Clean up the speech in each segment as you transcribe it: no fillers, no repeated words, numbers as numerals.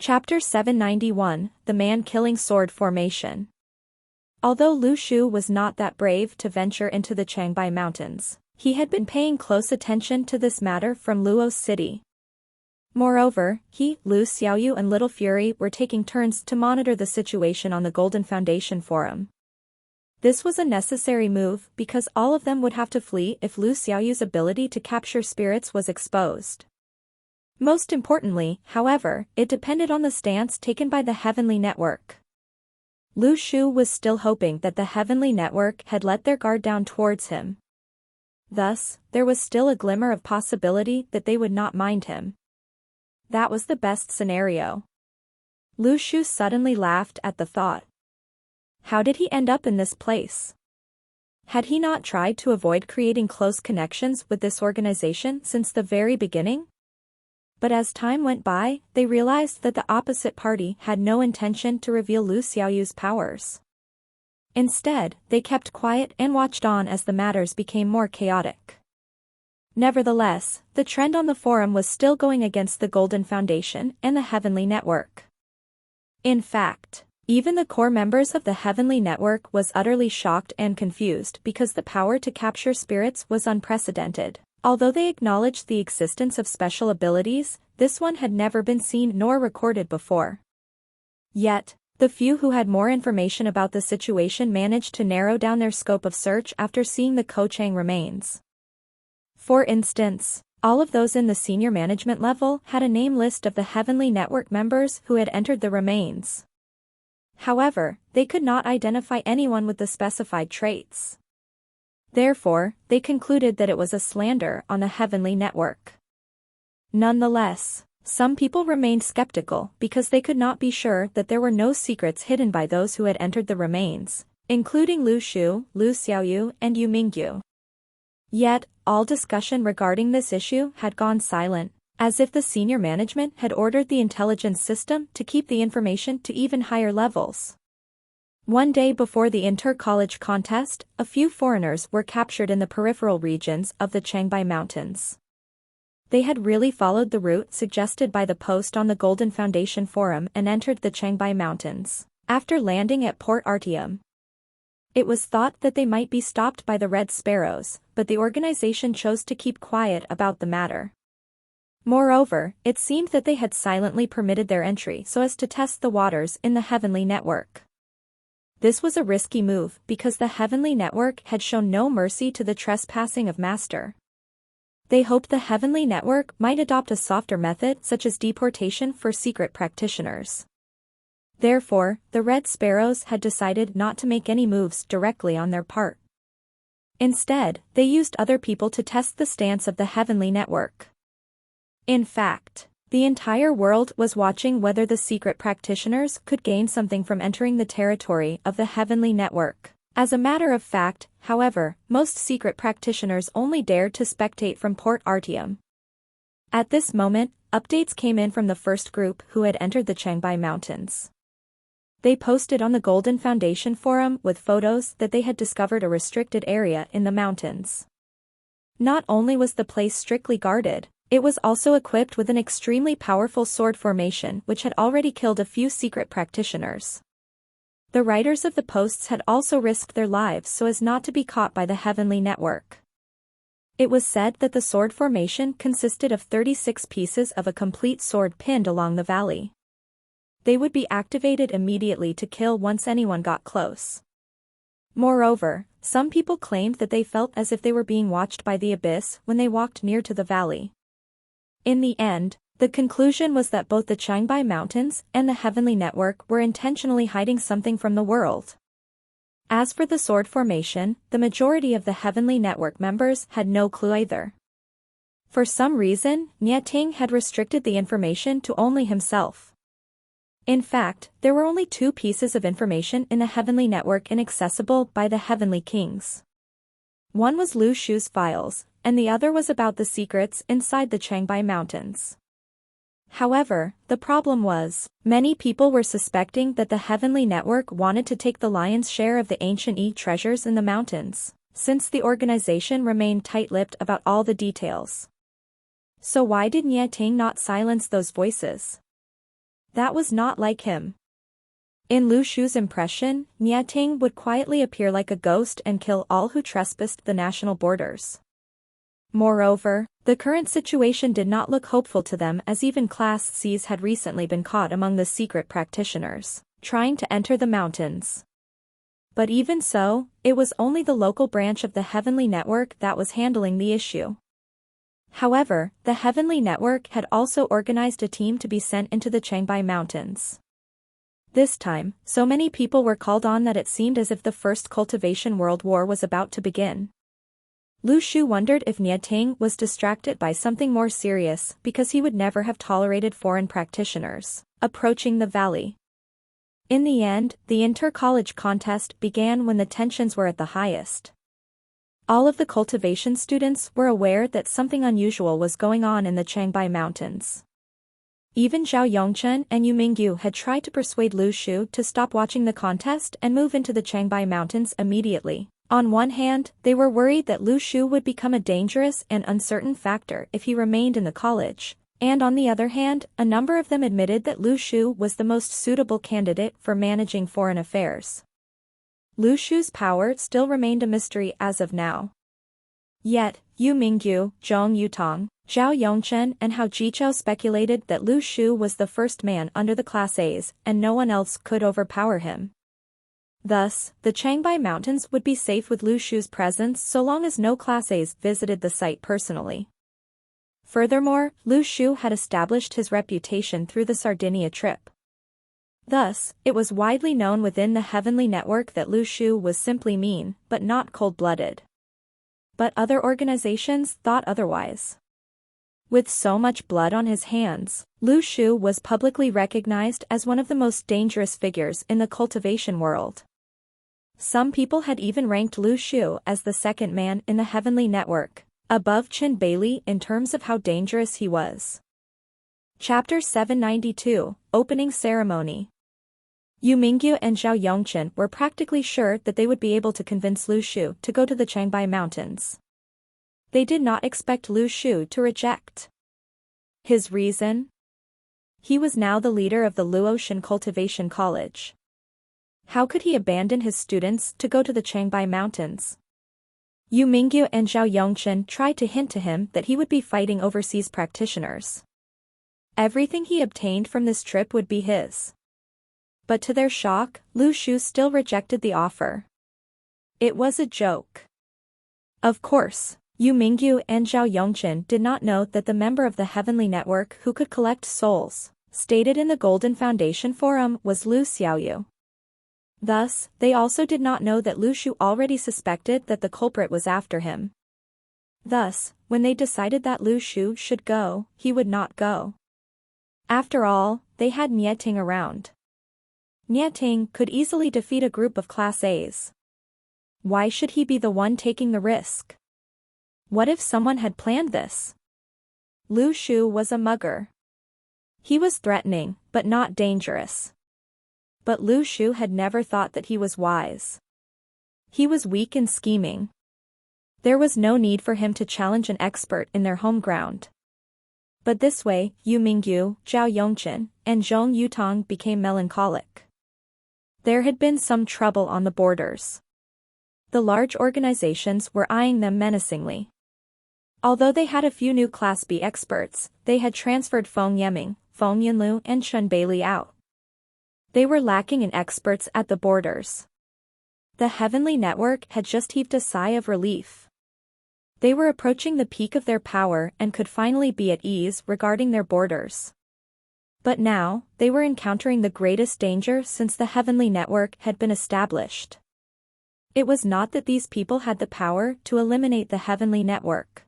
Chapter 791, The Man-Killing Sword Formation. Although Lu Shu was not that brave to venture into the Changbai Mountains, he had been paying close attention to this matter from Luo's city. Moreover, he, Lu Xiaoyu and Little Fury were taking turns to monitor the situation on the Golden Foundation Forum. This was a necessary move because all of them would have to flee if Lu Xiaoyu's ability to capture spirits was exposed. Most importantly, however, it depended on the stance taken by the Heavenly Network. Lu Shu was still hoping that the Heavenly Network had let their guard down towards him. Thus, there was still a glimmer of possibility that they would not mind him. That was the best scenario. Lu Shu suddenly laughed at the thought. How did he end up in this place? Had he not tried to avoid creating close connections with this organization since the very beginning? But as time went by, they realized that the opposite party had no intention to reveal Lu Xiaoyu's powers. Instead, they kept quiet and watched on as the matters became more chaotic. Nevertheless, the trend on the forum was still going against the Golden Foundation and the Heavenly Network. In fact, even the core members of the Heavenly Network was utterly shocked and confused because the power to capture spirits was unprecedented. Although they acknowledged the existence of special abilities, this one had never been seen nor recorded before. Yet, the few who had more information about the situation managed to narrow down their scope of search after seeing the Kochang remains. For instance, all of those in the senior management level had a name list of the Heavenly Network members who had entered the remains. However, they could not identify anyone with the specified traits. Therefore, they concluded that it was a slander on the Heavenly Network. Nonetheless, some people remained skeptical because they could not be sure that there were no secrets hidden by those who had entered the remains, including Lu Shu, Lu Xiaoyu, and Yu Mingyu. Yet, all discussion regarding this issue had gone silent, as if the senior management had ordered the intelligence system to keep the information to even higher levels. One day before the inter-college contest, a few foreigners were captured in the peripheral regions of the Changbai Mountains. They had really followed the route suggested by the post on the Golden Foundation Forum and entered the Changbai Mountains, after landing at Port Artyom. It was thought that they might be stopped by the Red Sparrows, but the organization chose to keep quiet about the matter. Moreover, it seemed that they had silently permitted their entry so as to test the waters in the Heavenly Network. This was a risky move because the Heavenly Network had shown no mercy to the trespassing of Master. They hoped the Heavenly Network might adopt a softer method such as deportation for secret practitioners. Therefore, the Red Sparrows had decided not to make any moves directly on their part. Instead, they used other people to test the stance of the Heavenly Network. In fact, the entire world was watching whether the secret practitioners could gain something from entering the territory of the Heavenly Network. As a matter of fact, however, most secret practitioners only dared to spectate from Port Artyom. At this moment, updates came in from the first group who had entered the Changbai Mountains. They posted on the Golden Foundation Forum with photos that they had discovered a restricted area in the mountains. Not only was the place strictly guarded, it was also equipped with an extremely powerful sword formation which had already killed a few secret practitioners. The writers of the posts had also risked their lives so as not to be caught by the Heavenly Network. It was said that the sword formation consisted of 36 pieces of a complete sword pinned along the valley. They would be activated immediately to kill once anyone got close. Moreover, some people claimed that they felt as if they were being watched by the abyss when they walked near to the valley. In the end, the conclusion was that both the Changbai Mountains and the Heavenly Network were intentionally hiding something from the world. As for the sword formation, the majority of the Heavenly Network members had no clue either. For some reason, Nie Ting had restricted the information to only himself. In fact, there were only 2 pieces of information in the Heavenly Network inaccessible by the Heavenly Kings. One was Lu Shu's files, and the other was about the secrets inside the Changbai Mountains. However, the problem was, many people were suspecting that the Heavenly Network wanted to take the lion's share of the ancient treasures in the mountains, since the organization remained tight-lipped about all the details. So why did Nie Ting not silence those voices? That was not like him. In Lu Shu's impression, Niating would quietly appear like a ghost and kill all who trespassed the national borders. Moreover, the current situation did not look hopeful to them, as even Class Cs had recently been caught among the secret practitioners, trying to enter the mountains. But even so, it was only the local branch of the Heavenly Network that was handling the issue. However, the Heavenly Network had also organized a team to be sent into the Changbai Mountains. This time, so many people were called on that it seemed as if the First Cultivation World War was about to begin. Lu Shu wondered if Niating was distracted by something more serious, because he would never have tolerated foreign practitioners approaching the valley. In the end, the inter-college contest began when the tensions were at the highest. All of the cultivation students were aware that something unusual was going on in the Changbai Mountains. Even Zhao Yongchen and Yu Mingyu had tried to persuade Lu Shu to stop watching the contest and move into the Changbai Mountains immediately. On one hand, they were worried that Lu Shu would become a dangerous and uncertain factor if he remained in the college, and on the other hand, a number of them admitted that Lu Shu was the most suitable candidate for managing foreign affairs. Lu Shu's power still remained a mystery as of now. Yet, Yu Mingyu, Zhong Yutong, Zhao Yongchen and Hao Jichao speculated that Lu Shu was the first man under the Class A's and no one else could overpower him. Thus, the Changbai Mountains would be safe with Lu Shu's presence so long as no Class A's visited the site personally. Furthermore, Lu Shu had established his reputation through the Sardinia trip. Thus, it was widely known within the Heavenly Network that Lu Shu was simply mean, but not cold-blooded. But other organizations thought otherwise. With so much blood on his hands, Lu Shu was publicly recognized as one of the most dangerous figures in the cultivation world. Some people had even ranked Lu Shu as the second man in the Heavenly Network, above Qin Bailey in terms of how dangerous he was. Chapter 792, Opening Ceremony. Yu Mingyu and Zhao Yongchen were practically sure that they would be able to convince Lu Shu to go to the Changbai Mountains. They did not expect Lu Shu to reject. His reason? He was now the leader of the Luotian Cultivation College. How could he abandon his students to go to the Changbai Mountains? Yu Mingyu and Zhao Yongchen tried to hint to him that he would be fighting overseas practitioners. Everything he obtained from this trip would be his. But to their shock, Lu Shu still rejected the offer. It was a joke. Of course, Yu Mingyu and Zhao Yongchen did not know that the member of the Heavenly Network who could collect souls, stated in the Golden Foundation Forum, was Lu Xiaoyu. Thus, they also did not know that Lu Shu already suspected that the culprit was after him. Thus, when they decided that Lu Shu should go, he would not go. After all, they had Niating around. Niating could easily defeat a group of Class A's. Why should he be the one taking the risk? What if someone had planned this? Lu Shu was a mugger. He was threatening, but not dangerous. But Lu Shu had never thought that he was wise. He was weak and scheming. There was no need for him to challenge an expert in their home ground. But this way, Yu Mingyu, Zhao Yongchen, and Zhong Yutong became melancholic. There had been some trouble on the borders. The large organizations were eyeing them menacingly. Although they had a few new Class B experts, they had transferred Feng Yeming, Feng Yunlu and Qin Bailey out. They were lacking in experts at the borders. The Heavenly Network had just heaved a sigh of relief. They were approaching the peak of their power and could finally be at ease regarding their borders. But now, they were encountering the greatest danger since the Heavenly Network had been established. It was not that these people had the power to eliminate the Heavenly Network.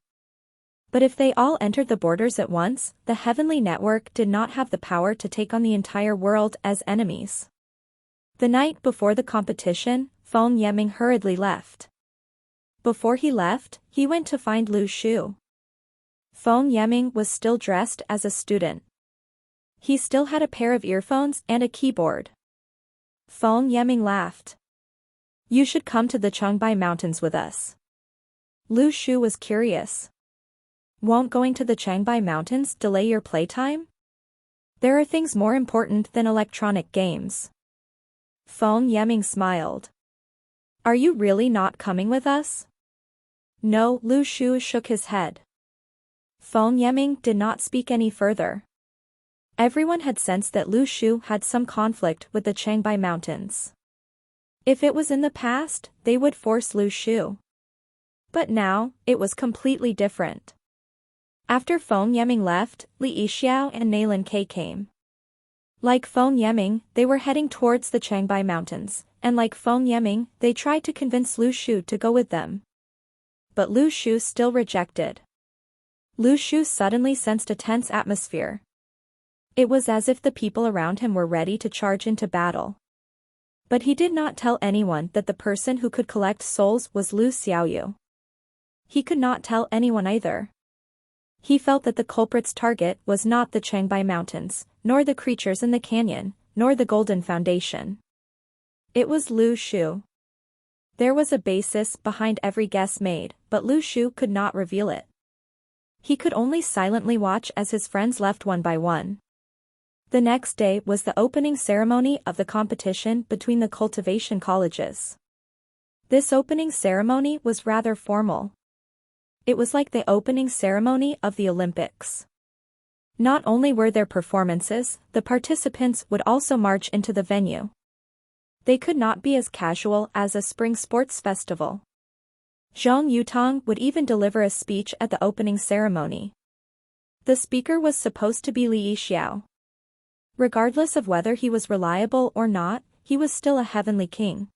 But if they all entered the borders at once, the Heavenly Network did not have the power to take on the entire world as enemies. The night before the competition, Feng Yeming hurriedly left. Before he left, he went to find Lu Shu. Feng Yeming was still dressed as a student. He still had a pair of earphones and a keyboard. Feng Yeming laughed. "You should come to the Changbai Mountains with us." Lu Shu was curious. "Won't going to the Changbai Mountains delay your playtime?" There are things more important than electronic games. Feng Yeming smiled. Are you really not coming with us? No, Lu Shu shook his head. Feng Yeming did not speak any further. Everyone had sensed that Lu Shu had some conflict with the Changbai Mountains. If it was in the past, they would force Lu Shu. But now, it was completely different. After Feng Yeming left, Li Yixiao and Nalin Ke came. Like Feng Yeming, they were heading towards the Changbai Mountains, and like Feng Yeming, they tried to convince Lu Shu to go with them. But Lu Shu still rejected. Lu Shu suddenly sensed a tense atmosphere. It was as if the people around him were ready to charge into battle. But he did not tell anyone that the person who could collect souls was Lu Xiaoyu. He could not tell anyone either. He felt that the culprit's target was not the Changbai Mountains, nor the creatures in the canyon, nor the Golden Foundation. It was Lu Shu. There was a basis behind every guess made, but Lu Shu could not reveal it. He could only silently watch as his friends left one by one. The next day was the opening ceremony of the competition between the cultivation colleges. This opening ceremony was rather formal. It was like the opening ceremony of the Olympics. Not only were there performances, the participants would also march into the venue. They could not be as casual as a spring sports festival. Zhang Yutong would even deliver a speech at the opening ceremony. The speaker was supposed to be Li Yixiao. Regardless of whether he was reliable or not, he was still a heavenly king.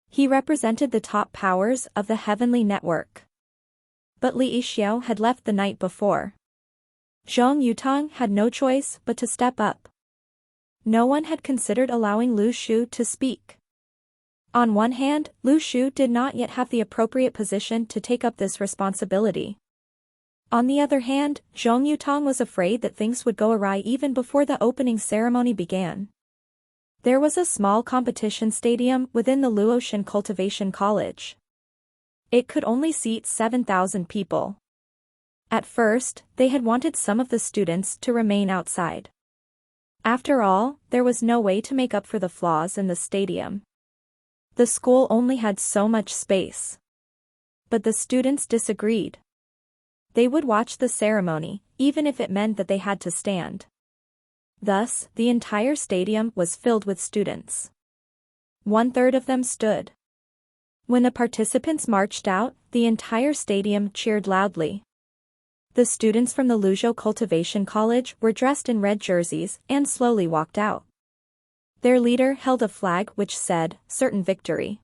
He represented the top powers of the heavenly network. But Li Yixiao had left the night before. Zhang Yutong had no choice but to step up. No one had considered allowing Lu Shu to speak. On one hand, Lu Shu did not yet have the appropriate position to take up this responsibility. On the other hand, Zhang Yutong was afraid that things would go awry even before the opening ceremony began. There was a small competition stadium within the Luotian Cultivation College. It could only seat 7,000 people. At first, they had wanted some of the students to remain outside. After all, there was no way to make up for the flaws in the stadium. The school only had so much space. But the students disagreed. They would watch the ceremony, even if it meant that they had to stand. Thus, the entire stadium was filled with students. 1/3 of them stood. When the participants marched out, the entire stadium cheered loudly. The students from the Luzhou Cultivation College were dressed in red jerseys and slowly walked out. Their leader held a flag which said, "Certain Victory."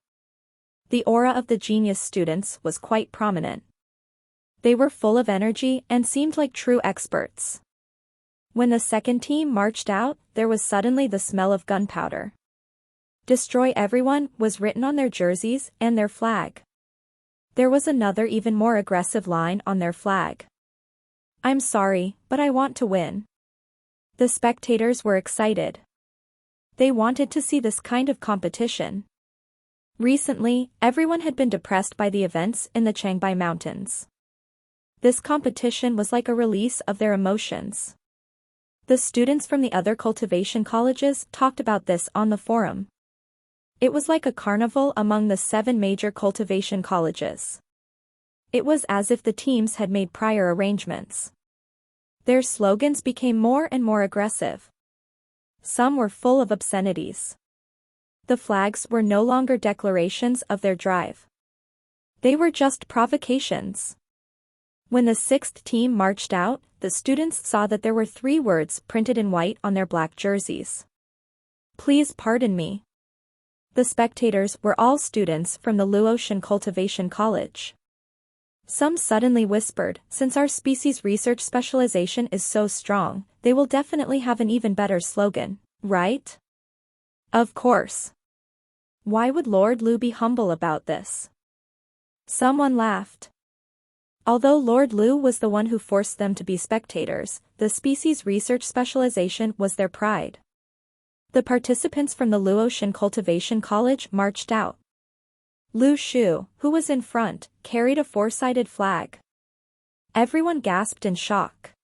The aura of the genius students was quite prominent. They were full of energy and seemed like true experts. When the second team marched out, there was suddenly the smell of gunpowder. "Destroy everyone" was written on their jerseys and their flag. There was another even more aggressive line on their flag. "I'm sorry, but I want to win." The spectators were excited. They wanted to see this kind of competition. Recently, everyone had been depressed by the events in the Changbai Mountains. This competition was like a release of their emotions. The students from the other cultivation colleges talked about this on the forum. It was like a carnival among the 7 major cultivation colleges. It was as if the teams had made prior arrangements. Their slogans became more and more aggressive. Some were full of obscenities. The flags were no longer declarations of their drive. They were just provocations. When the 6th team marched out, the students saw that there were 3 words printed in white on their black jerseys. "Please pardon me." The spectators were all students from the Luotian Cultivation College. Some suddenly whispered, "Since our species research specialization is so strong, they will definitely have an even better slogan, right?" Of course. Why would Lord Lu be humble about this? Someone laughed. Although Lord Lu was the one who forced them to be spectators, the species research specialization was their pride. The participants from the Luotian Cultivation College marched out. Lu Shu, who was in front, carried a 4-sided flag. Everyone gasped in shock.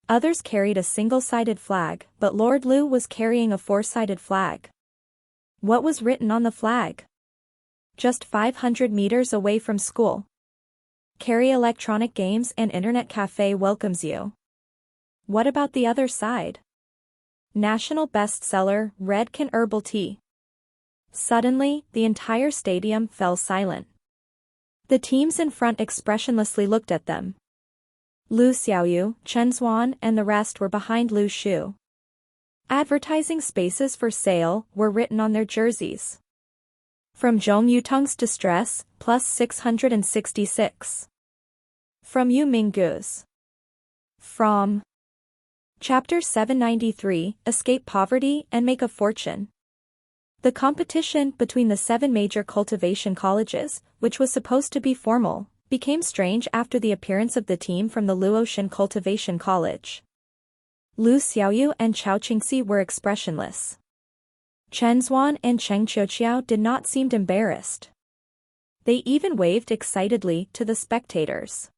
Others carried a single-sided flag, but Lord Liu was carrying a four-sided flag. What was written on the flag? Just 500 meters away from school. Carry electronic games and internet cafe welcomes you. What about the other side? National bestseller, Redken herbal tea. Suddenly, the entire stadium fell silent. The teams in front expressionlessly looked at them. Lu Xiaoyu, Chen Zuan and the rest were behind Lu Shu. Advertising spaces for sale were written on their jerseys. From Zhong Yutong's distress, plus 666. From Yu Minggu's. From Chapter 793, Escape Poverty and Make a Fortune. The competition between the 7 major cultivation colleges, which was supposed to be formal, became strange after the appearance of the team from the Luotian Cultivation College. Lu Xiaoyu and Chao Qingxi were expressionless. Chen Zuan and Cheng Qiuqiao did not seem embarrassed. They even waved excitedly to the spectators.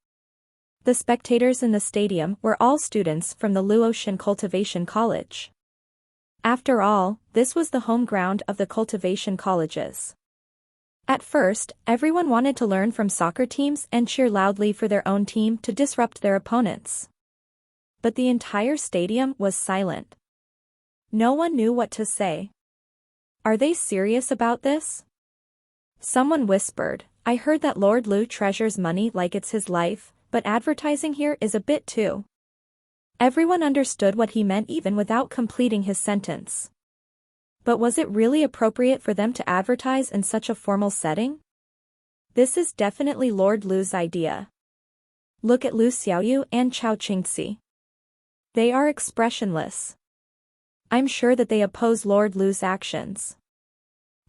The spectators in the stadium were all students from the Luotian Cultivation College. After all, this was the home ground of the cultivation colleges. At first, everyone wanted to learn from soccer teams and cheer loudly for their own team to disrupt their opponents. But the entire stadium was silent. No one knew what to say. Are they serious about this? Someone whispered, I heard that Lord Liu treasures money like it's his life, but advertising here is a bit too. Everyone understood what he meant even without completing his sentence. But was it really appropriate for them to advertise in such a formal setting? This is definitely Lord Liu's idea. Look at Lu Xiaoyu and Chao Qingxi. They are expressionless. I'm sure that they oppose Lord Liu's actions.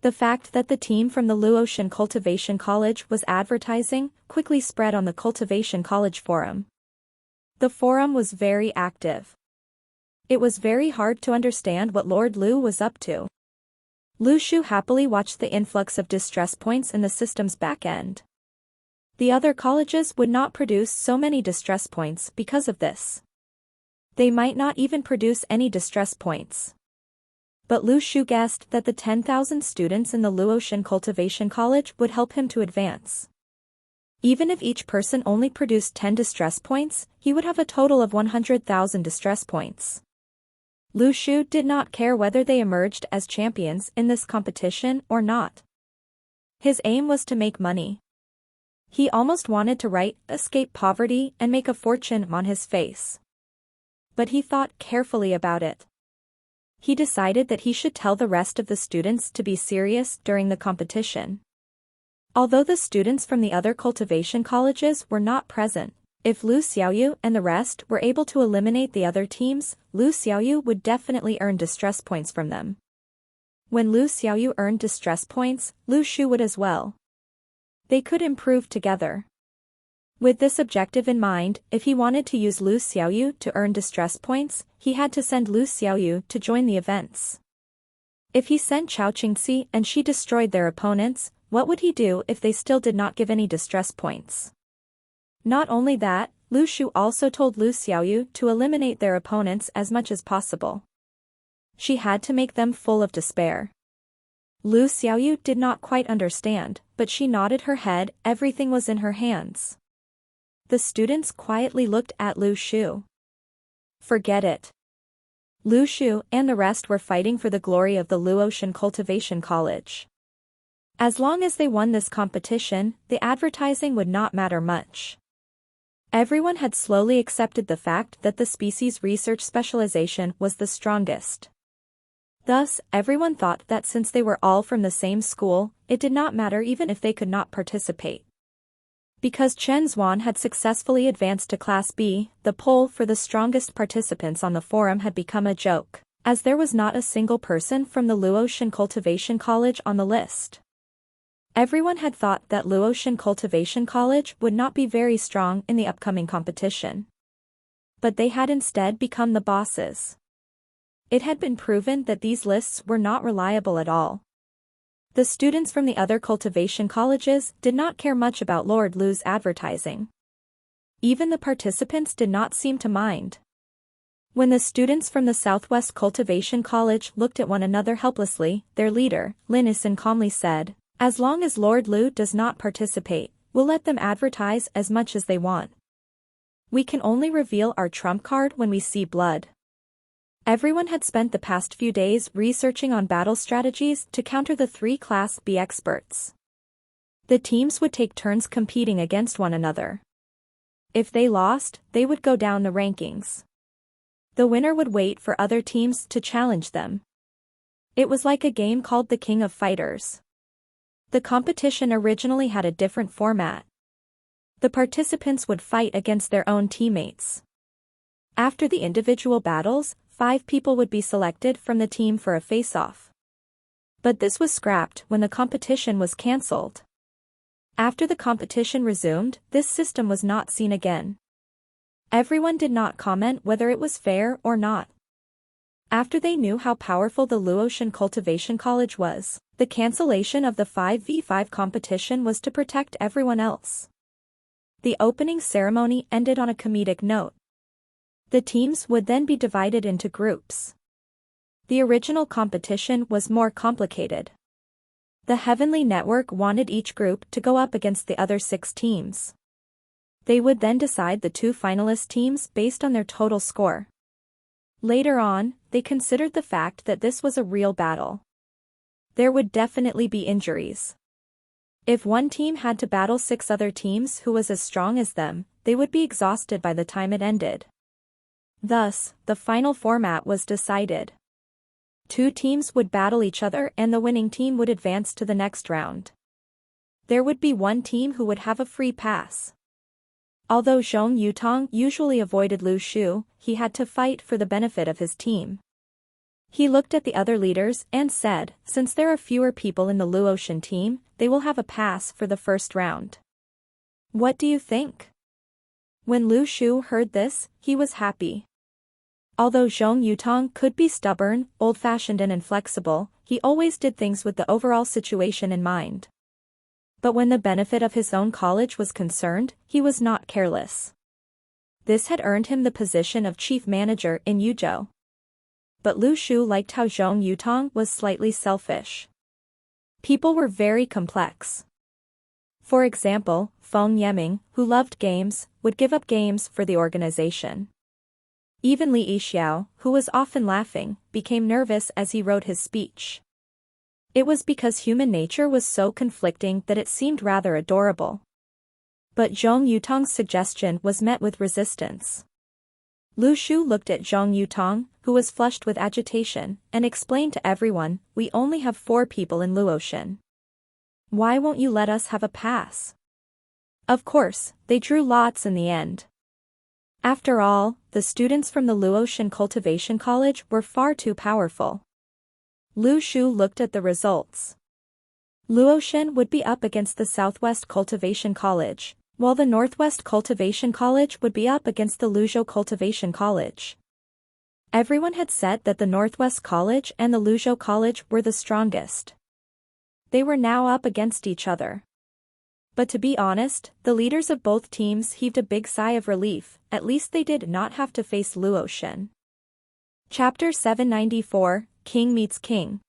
The fact that the team from the Luotian Cultivation College was advertising quickly spread on the Cultivation College forum. The forum was very active. It was very hard to understand what Lord Liu was up to. Lu Shu happily watched the influx of distress points in the system's back end. The other colleges would not produce so many distress points because of this. They might not even produce any distress points. But Lu Shu guessed that the 10,000 students in the Luotian Cultivation College would help him to advance. Even if each person only produced 10 distress points, he would have a total of 100,000 distress points. Lu Shu did not care whether they emerged as champions in this competition or not. His aim was to make money. He almost wanted to write, escape poverty and make a fortune on his face. But he thought carefully about it. He decided that he should tell the rest of the students to be serious during the competition. Although the students from the other cultivation colleges were not present, if Lu Xiaoyu and the rest were able to eliminate the other teams, Lu Xiaoyu would definitely earn distress points from them. When Lu Xiaoyu earned distress points, Lu Shu would as well. They could improve together. With this objective in mind, if he wanted to use Lu Xiaoyu to earn distress points, he had to send Lu Xiaoyu to join the events. If he sent Chao Qingxi and she destroyed their opponents, what would he do if they still did not give any distress points? Not only that, Lu Shu also told Lu Xiaoyu to eliminate their opponents as much as possible. She had to make them full of despair. Lu Xiaoyu did not quite understand, but she nodded her head, everything was in her hands. The students quietly looked at Lu Shu. Forget it. Lu Shu and the rest were fighting for the glory of the Luotian Cultivation College. As long as they won this competition, the advertising would not matter much. Everyone had slowly accepted the fact that the species research specialization was the strongest. Thus, everyone thought that since they were all from the same school, it did not matter even if they could not participate. Because Chen Zuan had successfully advanced to Class B, the poll for the strongest participants on the forum had become a joke, as there was not a single person from the Luotian Cultivation College on the list. Everyone had thought that Luotian Cultivation College would not be very strong in the upcoming competition. But they had instead become the bosses. It had been proven that these lists were not reliable at all. The students from the other cultivation colleges did not care much about Lord Liu's advertising. Even the participants did not seem to mind. When the students from the Southwest Cultivation College looked at one another helplessly, their leader, Lin Isin, calmly said, "As long as Lord Liu does not participate, we'll let them advertise as much as they want. We can only reveal our trump card when we see blood." Everyone had spent the past few days researching on battle strategies to counter the three Class B experts. The teams would take turns competing against one another. If they lost, they would go down the rankings. The winner would wait for other teams to challenge them. It was like a game called the King of Fighters. The competition originally had a different format. The participants would fight against their own teammates. After the individual battles, 5 people would be selected from the team for a face-off. But this was scrapped when the competition was cancelled. After the competition resumed, this system was not seen again. Everyone did not comment whether it was fair or not. After they knew how powerful the Luotian Cultivation College was, the cancellation of the 5v5 competition was to protect everyone else. The opening ceremony ended on a comedic note. The teams would then be divided into groups. The original competition was more complicated. The Heavenly Network wanted each group to go up against the other 6 teams. They would then decide the 2 finalist teams based on their total score. Later on, they considered the fact that this was a real battle. There would definitely be injuries. If one team had to battle 6 other teams who was as strong as them, they would be exhausted by the time it ended. Thus, the final format was decided. 2 teams would battle each other and the winning team would advance to the next round. There would be one team who would have a free pass. Although Zhong Yutong usually avoided Lu Shu, he had to fight for the benefit of his team. He looked at the other leaders and said, "Since there are fewer people in the Luotian team, they will have a pass for the first round. What do you think?" When Lu Shu heard this, he was happy. Although Zhong Yutong could be stubborn, old-fashioned and inflexible, he always did things with the overall situation in mind. But when the benefit of his own college was concerned, he was not careless. This had earned him the position of chief manager in Yuzhou. But Lu Shu liked how Zhong Yutong was slightly selfish. People were very complex. For example, Feng Yeming, who loved games, would give up games for the organization. Even Li Yixiao, who was often laughing, became nervous as he wrote his speech. It was because human nature was so conflicting that it seemed rather adorable. But Zhong Yutong's suggestion was met with resistance. Lu Shu looked at Zhong Yutong, who was flushed with agitation, and explained to everyone, "We only have 4 people in Luotian. Why won't you let us have a pass?" Of course, they drew lots in the end. After all, the students from the Luotian Cultivation College were far too powerful. Lu Shu looked at the results. Luotian would be up against the Southwest Cultivation College, while the Northwest Cultivation College would be up against the Luzhou Cultivation College. Everyone had said that the Northwest College and the Luzhou College were the strongest. They were now up against each other. But to be honest, the leaders of both teams heaved a big sigh of relief, at least they did not have to face Luotian. Chapter 794, King Meets King.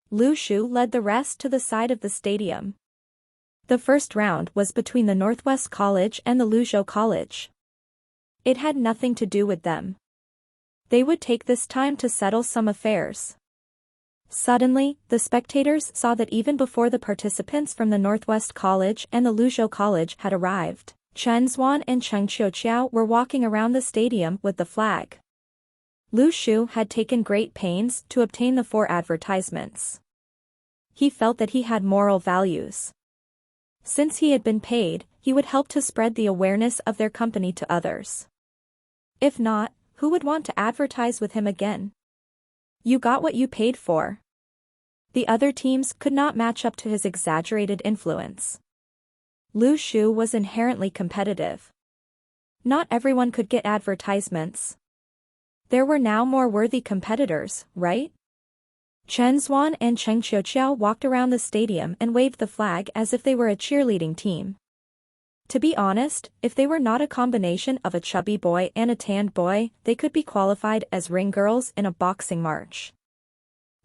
Lu Shu led the rest to the side of the stadium. The first round was between the Northwest College and the Luzhou College. It had nothing to do with them. They would take this time to settle some affairs. Suddenly, the spectators saw that even before the participants from the Northwest College and the Luzhou College had arrived, Chen Zuan and Cheng Qiuqiao were walking around the stadium with the flag. Lu Shu had taken great pains to obtain the 4 advertisements. He felt that he had moral values. Since he had been paid, he would help to spread the awareness of their company to others. If not, who would want to advertise with him again? You got what you paid for. The other teams could not match up to his exaggerated influence. Lu Shu was inherently competitive. Not everyone could get advertisements. There were now more worthy competitors, right? Chen Zuan and Cheng Qiuqiao walked around the stadium and waved the flag as if they were a cheerleading team. To be honest, if they were not a combination of a chubby boy and a tanned boy, they could be qualified as ring girls in a boxing match.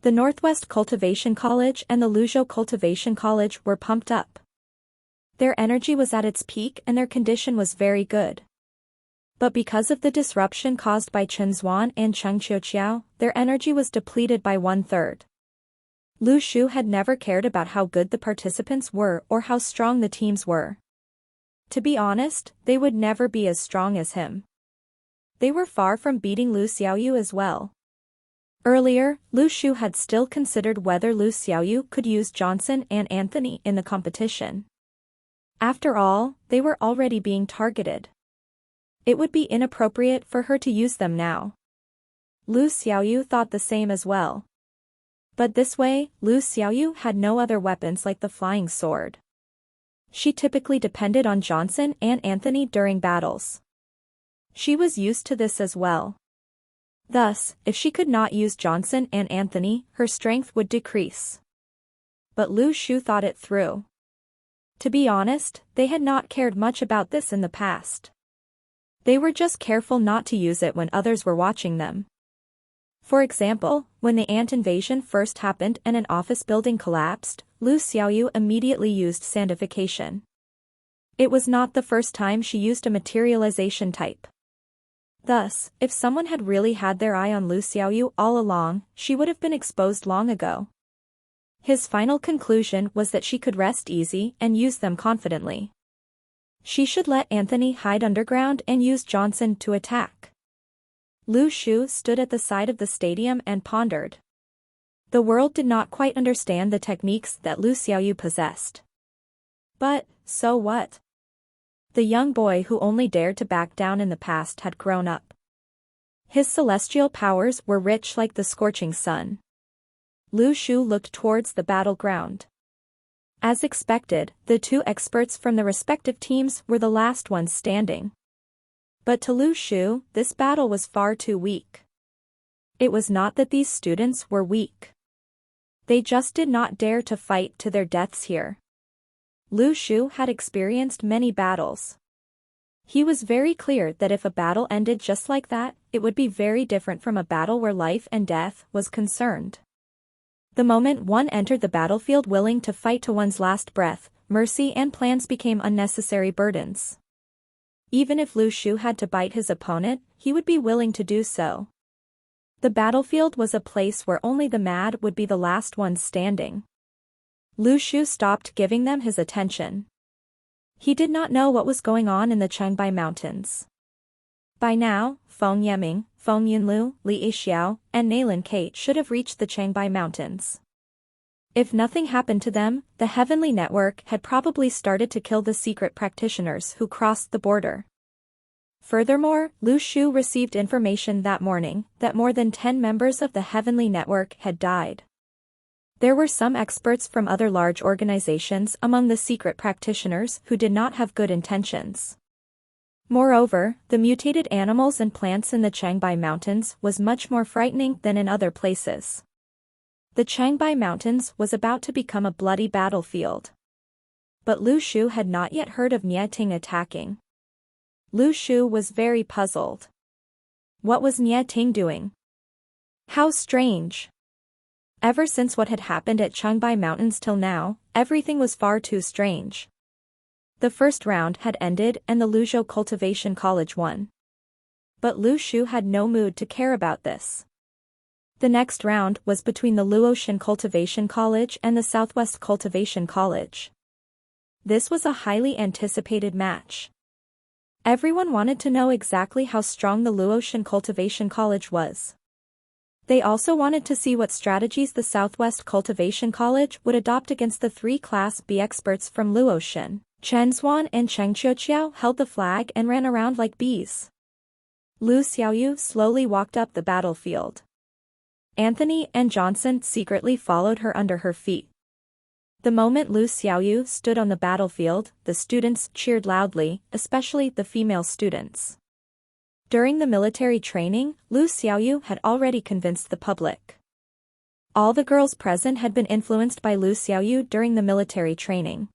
The Northwest Cultivation College and the Luzhou Cultivation College were pumped up. Their energy was at its peak and their condition was very good. But because of the disruption caused by Chen Zuan and Cheng Qiuqiao, their energy was depleted by 1/3. Lu Shu had never cared about how good the participants were or how strong the teams were. To be honest, they would never be as strong as him. They were far from beating Lu Xiaoyu as well. Earlier, Lu Shu had still considered whether Lu Xiaoyu could use Johnson and Anthony in the competition. After all, they were already being targeted. It would be inappropriate for her to use them now. Lu Xiaoyu thought the same as well. But this way, Lu Xiaoyu had no other weapons like the flying sword. She typically depended on Johnson and Anthony during battles. She was used to this as well. Thus, if she could not use Johnson and Anthony, her strength would decrease. But Lu Shu thought it through. To be honest, they had not cared much about this in the past. They were just careful not to use it when others were watching them. For example, when the ant invasion first happened and an office building collapsed, Lu Xiaoyu immediately used sandification. It was not the first time she used a materialization type. Thus, if someone had really had their eye on Lu Xiaoyu all along, she would have been exposed long ago. His final conclusion was that she could rest easy and use them confidently. She should let Anthony hide underground and use Johnson to attack. Lu Shu stood at the side of the stadium and pondered. The world did not quite understand the techniques that Lu Xiaoyu possessed. But, so what? The young boy who only dared to back down in the past had grown up. His celestial powers were rich like the scorching sun. Lu Shu looked towards the battleground. As expected, the two experts from the respective teams were the last ones standing. But to Lu Shu, this battle was far too weak. It was not that these students were weak. They just did not dare to fight to their deaths here. Lu Shu had experienced many battles. He was very clear that if a battle ended just like that, it would be very different from a battle where life and death was concerned. The moment one entered the battlefield willing to fight to one's last breath, mercy and plans became unnecessary burdens. Even if Lu Shu had to bite his opponent, he would be willing to do so. The battlefield was a place where only the mad would be the last ones standing. Lu Shu stopped giving them his attention. He did not know what was going on in the Chengbai Mountains. By now, Feng Yeming, Feng Yunlu, Li Yixiao, and Nailin Kate should have reached the Chengbai Mountains. If nothing happened to them, the Heavenly Network had probably started to kill the secret practitioners who crossed the border. Furthermore, Lu Shu received information that morning that more than 10 members of the Heavenly Network had died. There were some experts from other large organizations among the secret practitioners who did not have good intentions. Moreover, the mutated animals and plants in the Chengbai Mountains was much more frightening than in other places. The Chengbai Mountains was about to become a bloody battlefield. But Lu Shu had not yet heard of Nie Ting attacking. Lu Shu was very puzzled. What was Nie Ting doing? How strange! Ever since what had happened at Chengbai Mountains till now, everything was far too strange. The first round had ended and the Luzhou Cultivation College won. But Lu Shu had no mood to care about this. The next round was between the Luotian Cultivation College and the Southwest Cultivation College. This was a highly anticipated match. Everyone wanted to know exactly how strong the Luotian Cultivation College was. They also wanted to see what strategies the Southwest Cultivation College would adopt against the three Class B experts from Luotian. Chen Zuan and Cheng Qiuqiao held the flag and ran around like bees. Lu Xiaoyu slowly walked up the battlefield. Anthony and Johnson secretly followed her under her feet. The moment Lu Xiaoyu stood on the battlefield, the students cheered loudly, especially the female students. During the military training, Lu Xiaoyu had already convinced the public. All the girls present had been influenced by Lu Xiaoyu during the military training.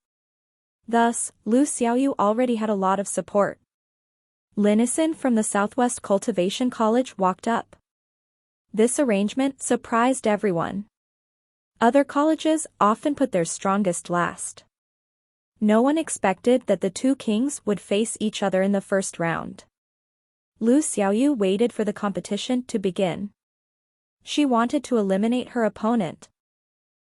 Thus, Lu Xiaoyu already had a lot of support. Linison from the Southwest Cultivation College walked up. This arrangement surprised everyone. Other colleges often put their strongest last. No one expected that the two kings would face each other in the first round. Lu Xiaoyu waited for the competition to begin. She wanted to eliminate her opponent.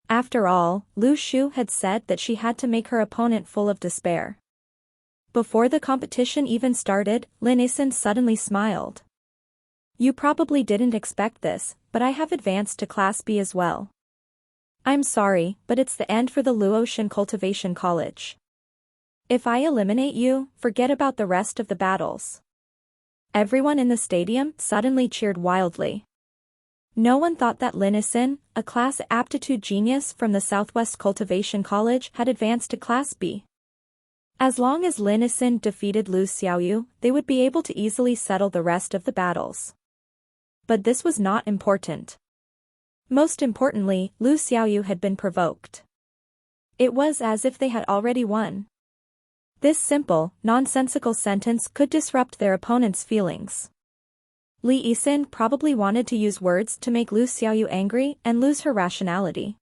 After all, Lu Shu had said that she had to make her opponent full of despair. Before the competition even started, Lin Isin suddenly smiled. You probably didn't expect this, but I have advanced to Class B as well. I'm sorry, but it's the end for the Luotian Cultivation College. If I eliminate you, forget about the rest of the battles. Everyone in the stadium suddenly cheered wildly. No one thought that Lin Isin, a class aptitude genius from the Southwest Cultivation College, had advanced to Class B. As long as Lin Isin defeated Lu Xiaoyu, they would be able to easily settle the rest of the battles. But this was not important. Most importantly, Lu Xiaoyu had been provoked. It was as if they had already won. This simple, nonsensical sentence could disrupt their opponent's feelings. Li Yisin probably wanted to use words to make Lu Xiaoyu angry and lose her rationality.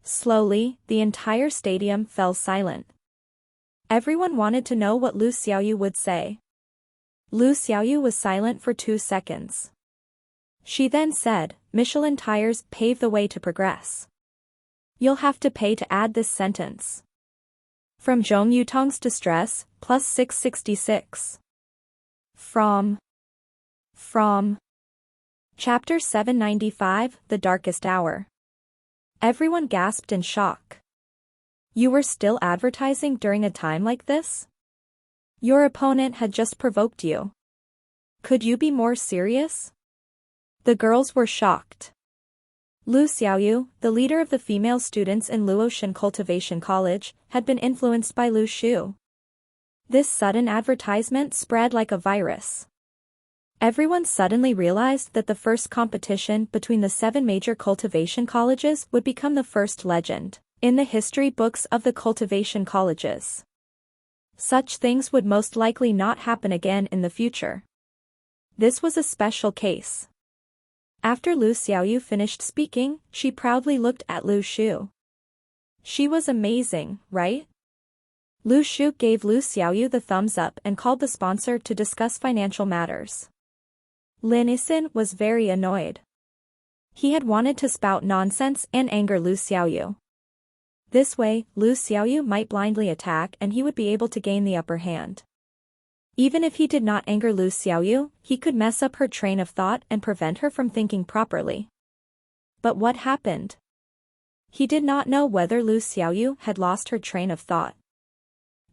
Slowly, the entire stadium fell silent. Everyone wanted to know what Lu Xiaoyu would say. Lu Xiaoyu was silent for 2 seconds. She then said, Michelin tires pave the way to progress. You'll have to pay to add this sentence. From Zhong Yutong's Distress, plus 666. From Chapter 795, The Darkest Hour. Everyone gasped in shock. You were still advertising during a time like this? Your opponent had just provoked you. Could you be more serious? The girls were shocked. Lu Xiaoyu, the leader of the female students in Luotian Cultivation College, had been influenced by Lu Shu. This sudden advertisement spread like a virus. Everyone suddenly realized that the first competition between the 7 major cultivation colleges would become the first legend in the history books of the cultivation colleges. Such things would most likely not happen again in the future. This was a special case. After Lu Xiaoyu finished speaking, she proudly looked at Lu Shu. She was amazing, right? Lu Shu gave Lu Xiaoyu the thumbs up and called the sponsor to discuss financial matters. Lin Isin was very annoyed. He had wanted to spout nonsense and anger Lu Xiaoyu. This way, Lu Xiaoyu might blindly attack and he would be able to gain the upper hand. Even if he did not anger Lu Xiaoyu, he could mess up her train of thought and prevent her from thinking properly. But what happened? He did not know whether Lu Xiaoyu had lost her train of thought.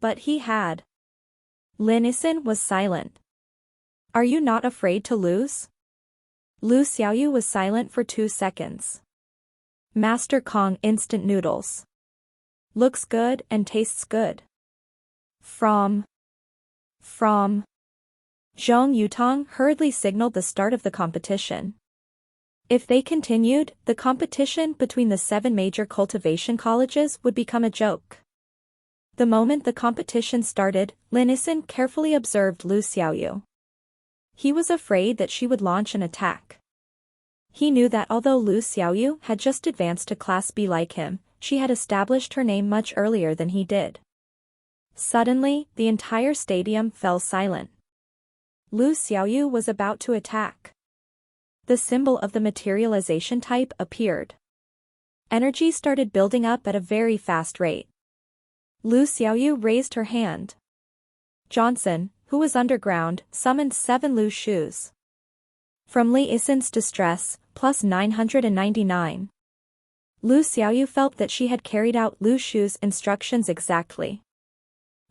But he had. Lin Isin was silent. Are you not afraid to lose? Lu Xiaoyu was silent for 2 seconds. Master Kong instant noodles. Looks good and tastes good. From Zhong Yutong hurriedly signaled the start of the competition. If they continued, the competition between the 7 major cultivation colleges would become a joke. The moment the competition started, Lin Isin carefully observed Lu Xiaoyu. He was afraid that she would launch an attack. He knew that although Lu Xiaoyu had just advanced to Class B like him, she had established her name much earlier than he did. Suddenly, the entire stadium fell silent. Lu Xiaoyu was about to attack. The symbol of the materialization type appeared. Energy started building up at a very fast rate. Lu Xiaoyu raised her hand. Johnson, who was underground, summoned 7 Lu Shus. From Li Isin's Distress, plus 999. Lu Xiaoyu felt that she had carried out Lu Shu's instructions exactly.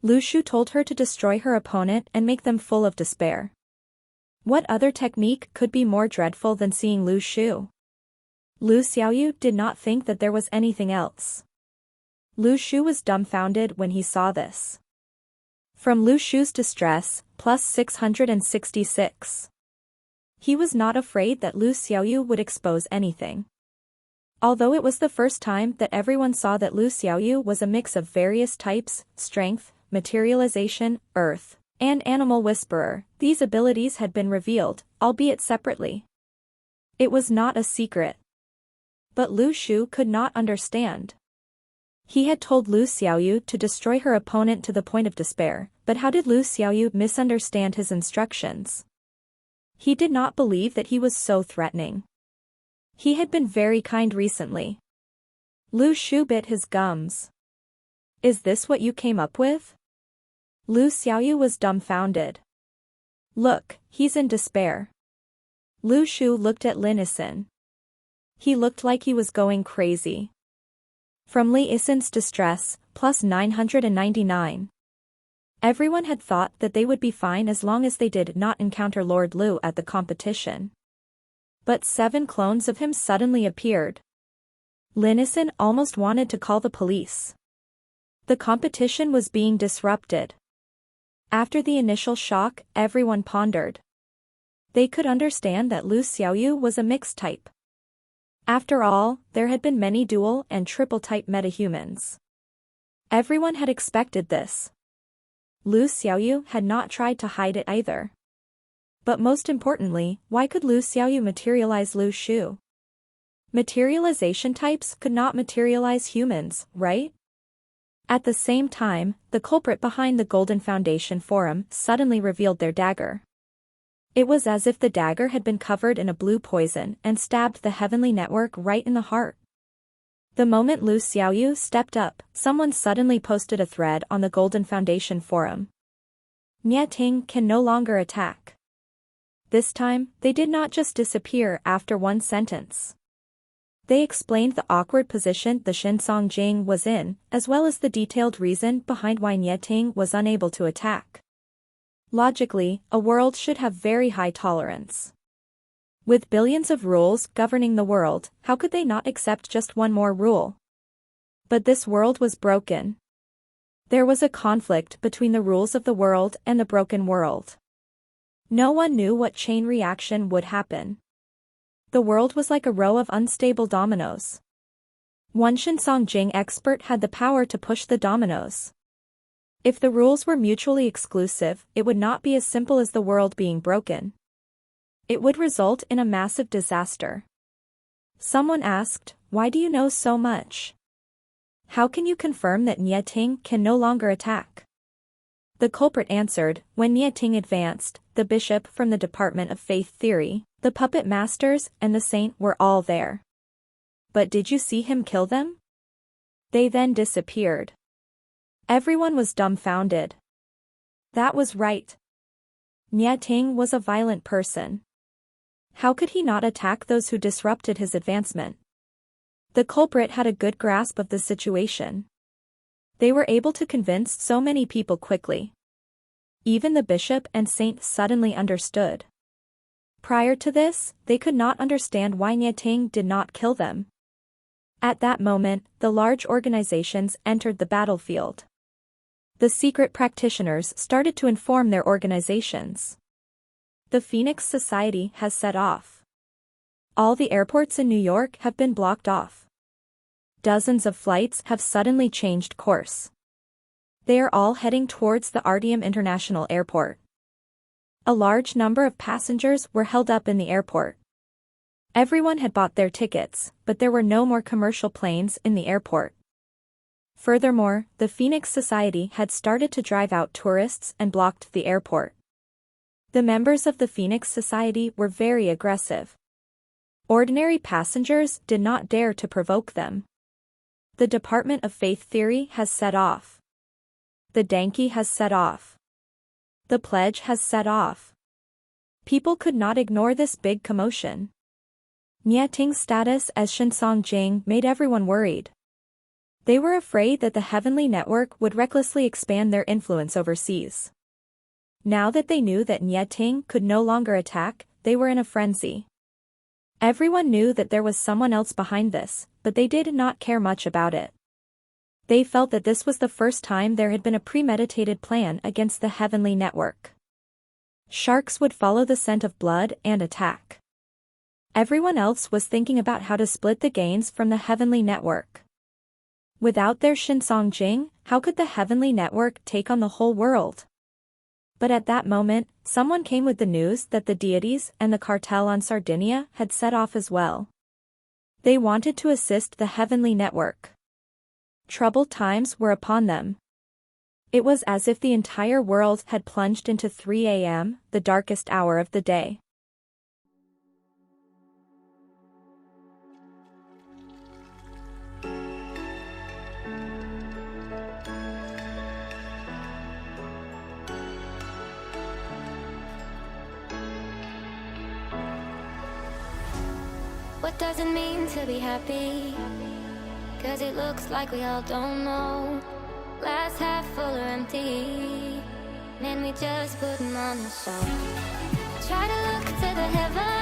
Lu Shu told her to destroy her opponent and make them full of despair. What other technique could be more dreadful than seeing Lu Shu? Lu Xiaoyu did not think that there was anything else. Lu Shu was dumbfounded when he saw this. From Lu Shu's Distress, plus 666. He was not afraid that Lu Xiaoyu would expose anything. Although it was the first time that everyone saw that Lu Xiaoyu was a mix of various types, strength, materialization, earth, and animal whisperer, these abilities had been revealed, albeit separately. It was not a secret. But Lu Shu could not understand. He had told Lu Xiaoyu to destroy her opponent to the point of despair, but how did Lu Xiaoyu misunderstand his instructions? He did not believe that he was so threatening. He had been very kind recently. Lu Shu bit his gums. Is this what you came up with? Lu Xiaoyu was dumbfounded. Look, he's in despair. Lu Shu looked at Lin Isin. He looked like he was going crazy. From Li Isin's distress, plus 999. Everyone had thought that they would be fine as long as they did not encounter Lord Lu at the competition. But 7 clones of him suddenly appeared. Lin Isin almost wanted to call the police. The competition was being disrupted. After the initial shock, everyone pondered. They could understand that Lu Xiaoyu was a mixed type. After all, there had been many dual and triple-type metahumans. Everyone had expected this. Lu Xiaoyu had not tried to hide it either. But most importantly, why could Lu Xiaoyu materialize Lu Shu? Materialization types could not materialize humans, right? At the same time, the culprit behind the Golden Foundation Forum suddenly revealed their dagger. It was as if the dagger had been covered in a blue poison and stabbed the Heavenly Network right in the heart. The moment Lu Xiaoyu stepped up, someone suddenly posted a thread on the Golden Foundation Forum. Nie Ting can no longer attack. This time, they did not just disappear after one sentence. They explained the awkward position the Shinsong Jing was in, as well as the detailed reason behind why Nie Ting was unable to attack. Logically, a world should have very high tolerance. With billions of rules governing the world, how could they not accept just one more rule? But this world was broken. There was a conflict between the rules of the world and the broken world. No one knew what chain reaction would happen. The world was like a row of unstable dominoes. One Shinsong Jing expert had the power to push the dominoes. If the rules were mutually exclusive, it would not be as simple as the world being broken. It would result in a massive disaster. Someone asked, "Why do you know so much? How can you confirm that Nie Ting can no longer attack?" The culprit answered, "When Nie Ting advanced, the bishop from the Department of Faith Theory, the puppet masters, and the saint were all there. But did you see him kill them? They then disappeared." Everyone was dumbfounded. That was right. Nie Ting was a violent person. How could he not attack those who disrupted his advancement? The culprit had a good grasp of the situation. They were able to convince so many people quickly. Even the bishop and saint suddenly understood. Prior to this, they could not understand why Nie Ting did not kill them. At that moment, the large organizations entered the battlefield. The secret practitioners started to inform their organizations. The Phoenix Society has set off. All the airports in New York have been blocked off. Dozens of flights have suddenly changed course. They are all heading towards the Artyom International Airport. A large number of passengers were held up in the airport. Everyone had bought their tickets, but there were no more commercial planes in the airport. Furthermore, the Phoenix Society had started to drive out tourists and blocked the airport. The members of the Phoenix Society were very aggressive. Ordinary passengers did not dare to provoke them. The Department of Faith Theory has set off. The Danki has set off. The Pledge has set off. People could not ignore this big commotion. Nie Ting's status as Shinsong Jing made everyone worried. They were afraid that the Heavenly Network would recklessly expand their influence overseas. Now that they knew that Nie Ting could no longer attack, they were in a frenzy. Everyone knew that there was someone else behind this, but they did not care much about it. They felt that this was the first time there had been a premeditated plan against the Heavenly Network. Sharks would follow the scent of blood and attack. Everyone else was thinking about how to split the gains from the heavenly network. Without their Shinsong Jing, how could the heavenly network take on the whole world? But at that moment, someone came with the news that the deities and the cartel on Sardinia had set off as well. They wanted to assist the heavenly network. Troubled times were upon them. It was as if the entire world had plunged into 3 a.m., the darkest hour of the day. What does it mean to be happy? 'Cause it looks like we all don't know. Glass half full or empty. Man, we just putting on the show. Try to look to the heavens.